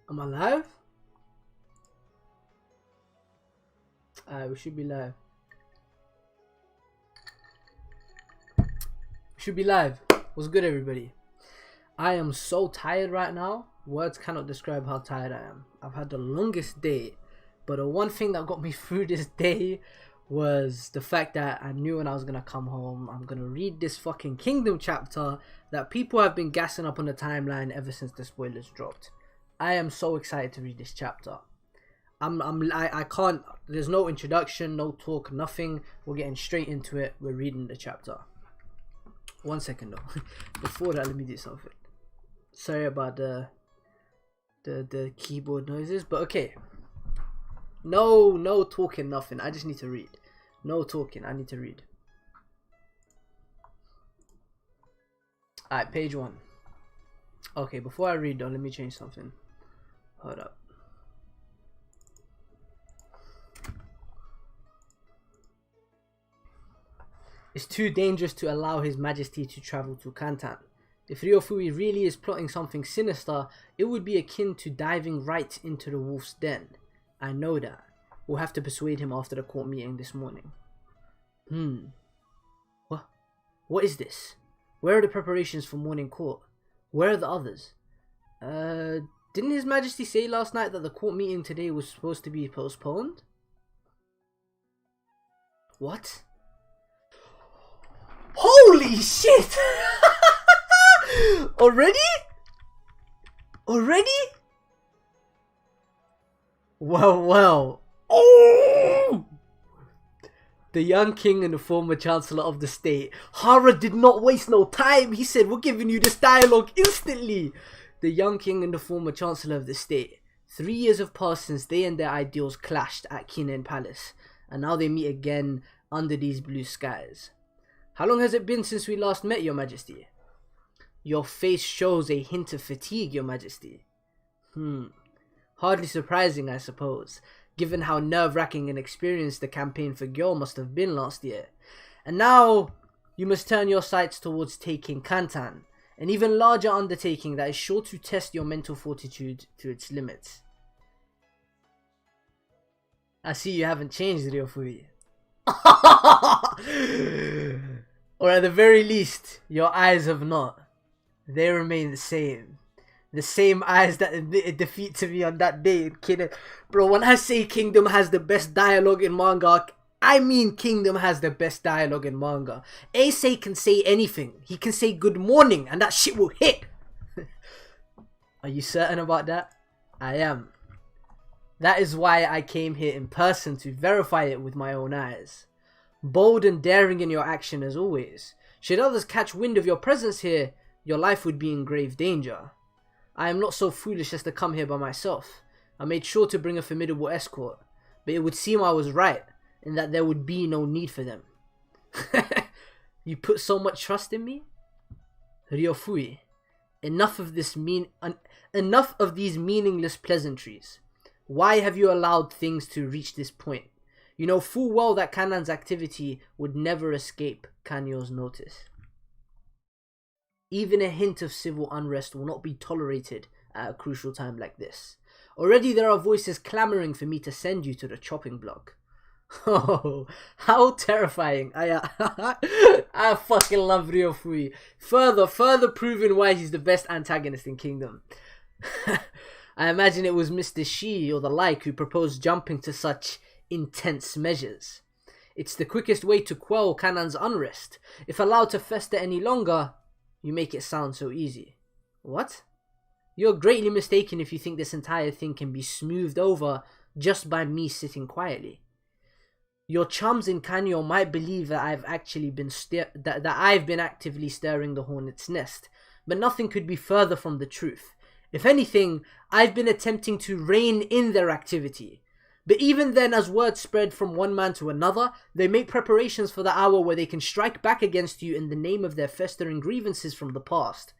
Am I live? We should be live. Should be live. What's good, everybody? I am so tired right now. Words cannot describe how tired I am. I've had the longest day, but the one thing that got me through this day was the fact that I knew when I was gonna come home, I'm gonna read this fucking Kingdom chapter that people have been gassing up on the timeline ever since the spoilers dropped. I am so excited to read this chapter. I can't. There's no introduction, no talk, nothing. We're getting straight into it. We're reading the chapter. 1 second though. Before that, let me do something. Sorry about the keyboard noises, but okay. No talking, nothing. I just need to read. No talking. I need to read. Alright, page 1. Okay, before I read though, let me change something. Hold up. It's too dangerous to allow His Majesty to travel to Kantan. If Ryofui really is plotting something sinister, it would be akin to diving right into the wolf's den. I know that. We'll have to persuade him after the court meeting this morning. What is this? Where are the preparations for morning court? Where are the others? Didn't His Majesty say last night that the court meeting today was supposed to be postponed? What? Holy shit! Already? Well. Oh! The young king and the former chancellor of the state. Hara did not waste no time. He said, we're giving you this dialogue instantly. The young king and the former chancellor of the state. 3 years have passed since they and their ideals clashed at Kinnan Palace. And now they meet again under these blue skies. How long has it been since we last met, Your Majesty? Your face shows a hint of fatigue, Your Majesty. Hardly surprising, I suppose, given how nerve-wracking and experienced the campaign for Gyor must have been last year. And now, you must turn your sights towards taking Kantan, an even larger undertaking that is sure to test your mental fortitude to its limits. I see you haven't changed, Ryofui. Or at the very least, your eyes have not. They remain the same. The same eyes that admitted defeat to me on that day in Kinnan. Bro, when I say Kingdom has the best dialogue in manga, I mean Kingdom has the best dialogue in manga. Eisei can say anything. He can say good morning and that shit will hit. Are you certain about that? I am. That is why I came here in person to verify it with my own eyes. Bold and daring in your action as always. Should others catch wind of your presence here, your life would be in grave danger. I am not so foolish as to come here by myself. I made sure to bring a formidable escort, but it would seem I was right, in that there would be no need for them. You put so much trust in me? Ryofui, enough of these meaningless pleasantries. Why have you allowed things to reach this point? You know full well that Kannan's activity would never escape Kanyo's notice. Even a hint of civil unrest will not be tolerated at a crucial time like this. Already there are voices clamoring for me to send you to the chopping block. Oh, how terrifying. I fucking love Ryofui. Further proving why he's the best antagonist in Kingdom. I imagine it was Mr. Shi or the like who proposed jumping to such intense measures. It's the quickest way to quell Kannan's unrest. If allowed to fester any longer, you make it sound so easy. What? You're greatly mistaken if you think this entire thing can be smoothed over just by me sitting quietly. Your chums in Kanyo might believe that I've actually been that I've been actively stirring the hornet's nest, but nothing could be further from the truth. If anything, I've been attempting to rein in their activity. But even then, as word spread from one man to another, they make preparations for the hour where they can strike back against you in the name of their festering grievances from the past.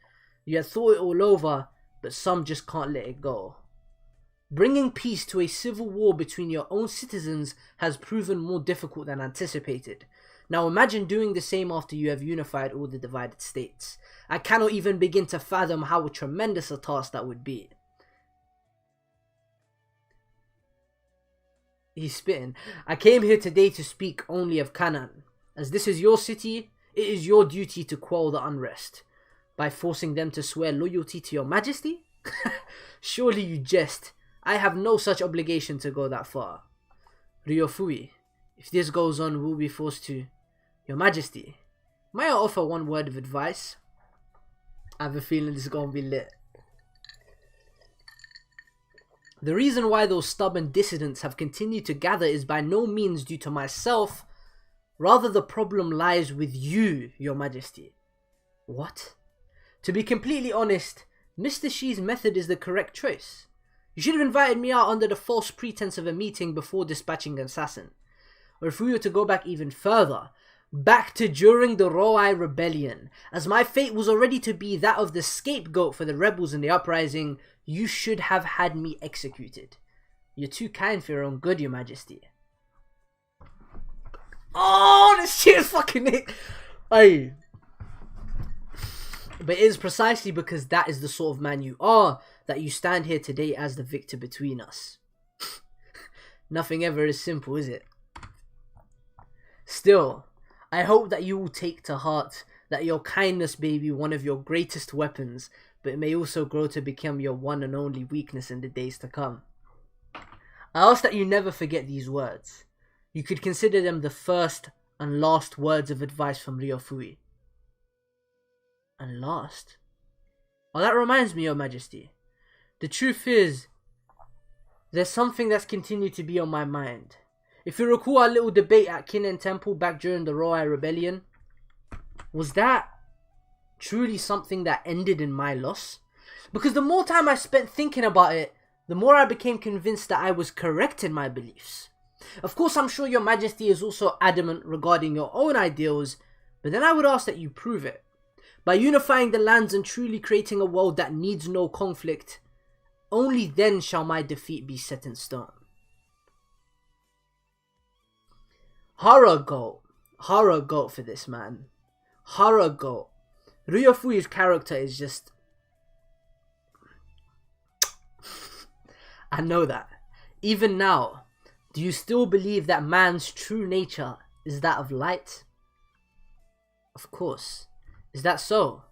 You had thought it all over, but some just can't let it go. Bringing peace to a civil war between your own citizens has proven more difficult than anticipated. Now imagine doing the same after you have unified all the divided states. I cannot even begin to fathom how tremendous a task that would be. He's spitting. I came here today to speak only of Canaan. As this is your city, it is your duty to quell the unrest. By forcing them to swear loyalty to your majesty? Surely you jest. I have no such obligation to go that far. Ryofui, if this goes on, we'll be forced to... Your majesty, may I offer one word of advice? I have a feeling this is going to be lit. The reason why those stubborn dissidents have continued to gather is by no means due to myself. Rather, the problem lies with you, your majesty. What? To be completely honest, Mr. Shi's method is the correct choice. You should have invited me out under the false pretense of a meeting before dispatching an assassin. Or if we were to go back even further, back to during the Roai rebellion, as my fate was already to be that of the scapegoat for the rebels in the uprising, you should have had me executed. You're too kind for your own good, your majesty. Oh, this shit is fucking it. Aye. But it is precisely because that is the sort of man you are that you stand here today as the victor between us. Nothing ever is simple, is it? Still, I hope that you will take to heart that your kindness may be one of your greatest weapons, but it may also grow to become your one and only weakness in the days to come. I ask that you never forget these words. You could consider them the first and last words of advice from Ryofui. And last? Oh, that reminds me, your majesty. The truth is, there's something that's continued to be on my mind. If you recall our little debate at Kinen Temple back during the Roai rebellion, was that truly something that ended in my loss? Because the more time I spent thinking about it, the more I became convinced that I was correct in my beliefs. Of course, I'm sure your majesty is also adamant regarding your own ideals, but then I would ask that you prove it. By unifying the lands and truly creating a world that needs no conflict, only then shall my defeat be set in stone. Horror goat for this man. Horror goat. Ryofui's character is just... I know that. Even now, do you still believe that man's true nature is that of light? Of course. Is that so?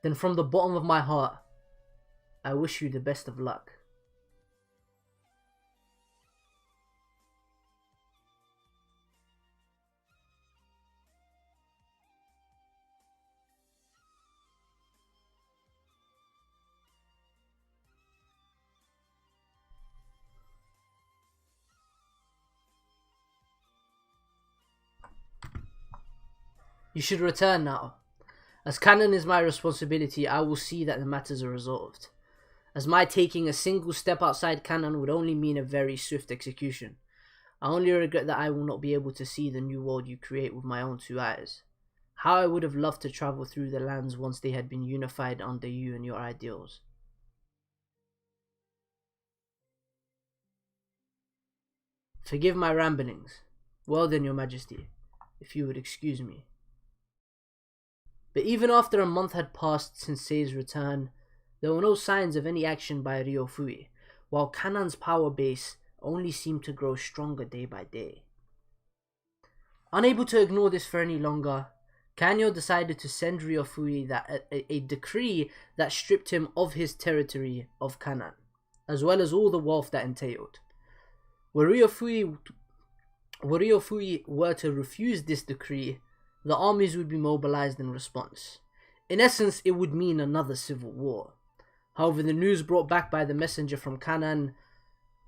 Then from the bottom of my heart, I wish you the best of luck. You should return now. As Canaan is my responsibility, I will see that the matters are resolved. As my taking a single step outside Canaan would only mean a very swift execution. I only regret that I will not be able to see the new world you create with my own two eyes. How I would have loved to travel through the lands once they had been unified under you and your ideals. Forgive my ramblings. Well then, your majesty, if you would excuse me. But even after a month had passed since Sei's return, there were no signs of any action by Ryofui, while Canaan's power base only seemed to grow stronger day by day. Unable to ignore this for any longer, Kanyo decided to send Ryofui a decree that stripped him of his territory of Canaan, as well as all the wealth that entailed. Were Ryofui were to refuse this decree, the armies would be mobilized in response. In essence, it would mean another civil war. However, the news brought back by the messenger from Canaan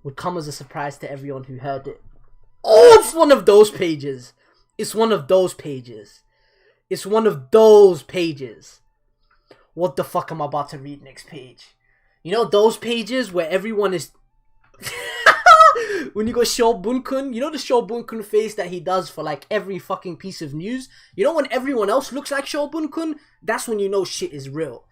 would come as a surprise to everyone who heard it. Oh, it's one of those pages. It's one of those pages. It's one of those pages. What the fuck am I about to read next page? You know those pages where everyone is... When you go Shobunkun, you know the Shobunkun face that he does for like every fucking piece of news? You know when everyone else looks like Shobunkun? That's when you know shit is real.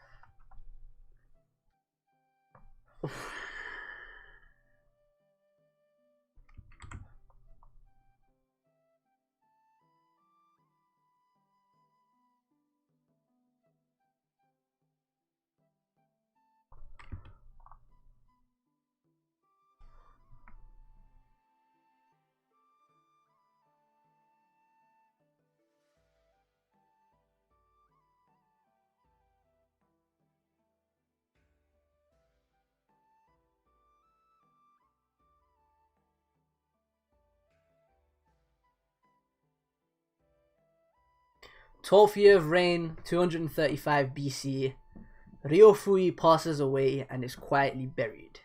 12th year of reign, 235 BC. Ryofui passes away and is quietly buried.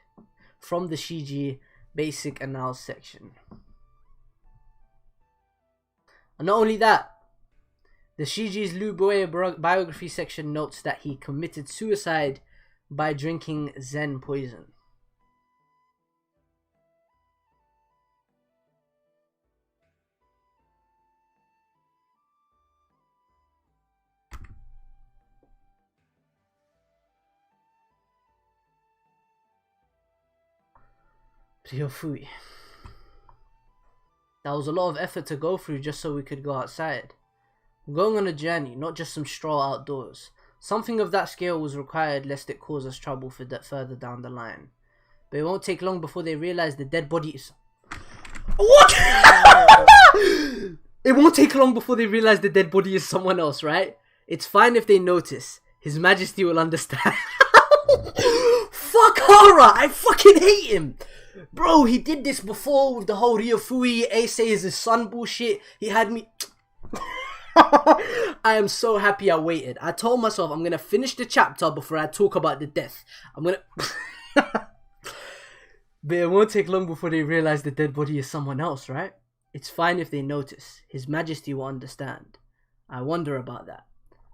From the Shiji Basic Annals section. And not only that, the Shiji's Lu Buei biography section notes that he committed suicide by drinking Zen poison. Ryofui. That was a lot of effort to go through just so we could go outside. We're going on a journey, not just some stroll outdoors. Something of that scale was required lest it cause us trouble for that further down the line. But it won't take long before they realize the dead body is... What? It won't take long before they realize the dead body is someone else, right? It's fine if they notice. His Majesty will understand. Fuck Hara! I fucking hate him! Bro, he did this before with the whole Ryofui, Ace is his son bullshit. He had me... I am so happy I waited. I told myself I'm gonna finish the chapter before I talk about the death. I'm gonna... But it won't take long before they realize the dead body is someone else, right? It's fine if they notice. His Majesty will understand. I wonder about that.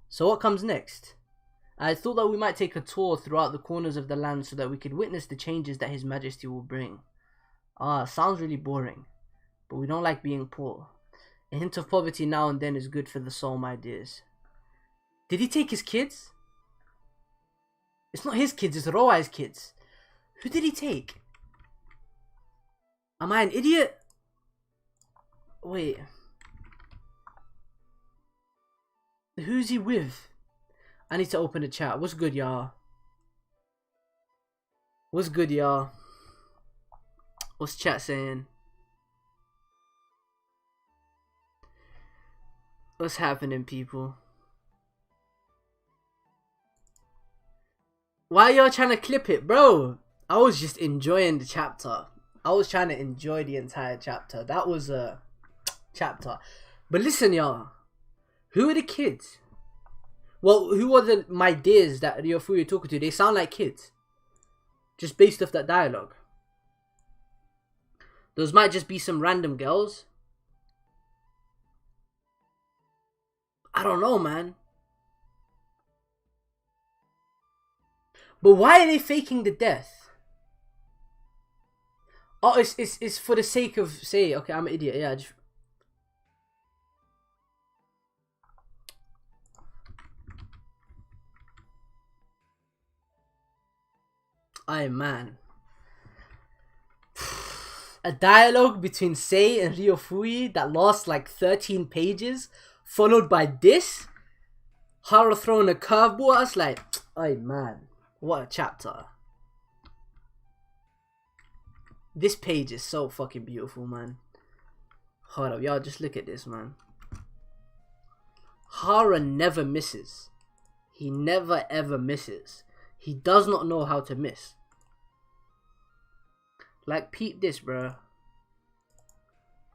So what comes next? I thought that we might take a tour throughout the corners of the land so that we could witness the changes that His Majesty will bring. Sounds really boring. But we don't like being poor. A hint of poverty now and then is good for the soul, my dears. Did he take his kids? It's not his kids, it's Roai's kids. Who did he take? Am I an idiot? Wait. Who's he with? I need to open the chat. What's good, y'all? What's good, y'all? What's chat saying? What's happening, people? Why y'all trying to clip it, bro? I was just enjoying the chapter. I was trying to enjoy the entire chapter. That was a chapter. But listen, y'all. Who are the kids? Well, who are my dears that Ryofui are talking to? They sound like kids. Just based off that dialogue. Those might just be some random girls. I don't know, man. But why are they faking the death? Oh, it's for the sake of say, okay, I'm an idiot. Yeah, man. A dialogue between Sei and Ryofui that lasts like 13 pages, followed by this. Hara throwing a curveball at us like, ay man, what a chapter. This page is so fucking beautiful, man. Hold up, y'all, just look at this, man. Hara never misses. He never ever misses. He does not know how to miss. Like, peep this, bro.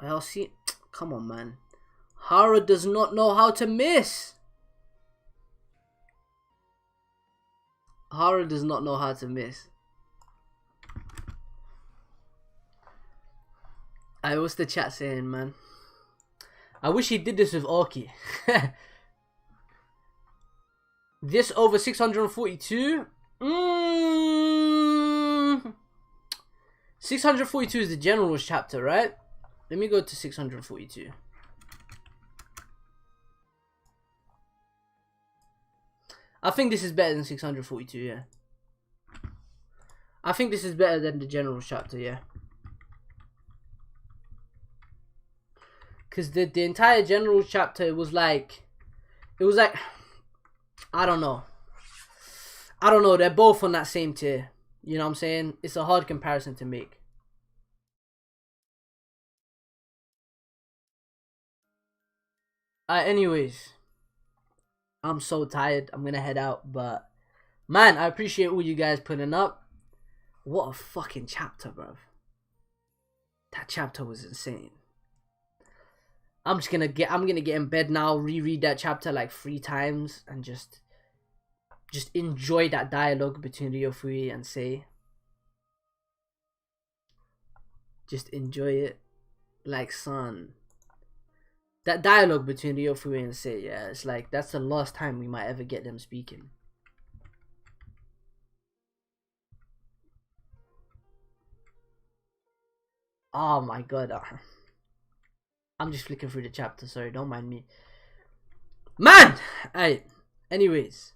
I'll see. Come on, man. Hara does not know how to miss. Hara does not know how to miss. What's the chat saying, man? I wish he did this with Orki. This over 642? 642 is the General's chapter, right? Let me go to 642. I think this is better than 642, yeah. I think this is better than the General's chapter, yeah. Because the entire General's chapter, it was like, I don't know. They're both on that same tier. You know what I'm saying? It's a hard comparison to make. Anyways. I'm so tired. I'm gonna head out. But, man, I appreciate all you guys putting up. What a fucking chapter, bruv. That chapter was insane. I'm gonna get in bed now, reread that chapter like 3 times, and just enjoy that dialogue between Ryofui and Sei. Just enjoy it, like, son. That dialogue between Ryofui and Sei, yeah, it's like that's the last time we might ever get them speaking. Oh my god. I'm just flicking through the chapter, sorry, don't mind me. Man! Alright, anyways.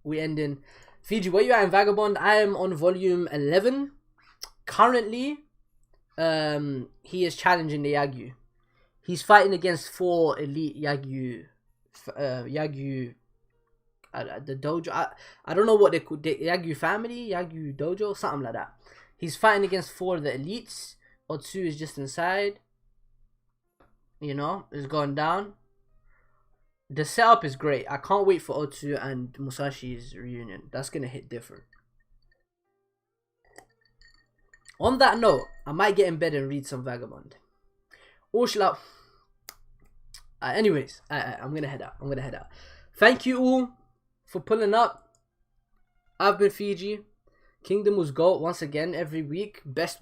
We ending. Fiji, where you at in Vagabond? I am on volume 11. Currently, he is challenging the Yagyu. He's fighting against 4 elite Yagyu. The dojo. I don't know what they call the Yagyu family, Yagyu dojo, something like that. He's fighting against 4 of the elites. Otsu is just inside. You know, it's going down. The setup is great. I can't wait for Otsu and Musashi's reunion. That's gonna hit different. On that note, I might get in bed and read some Vagabond. Or shall I... anyways, I'm gonna head out. Thank you all for pulling up. I've been Fiji. Kingdom was GOAT once again every week. Best week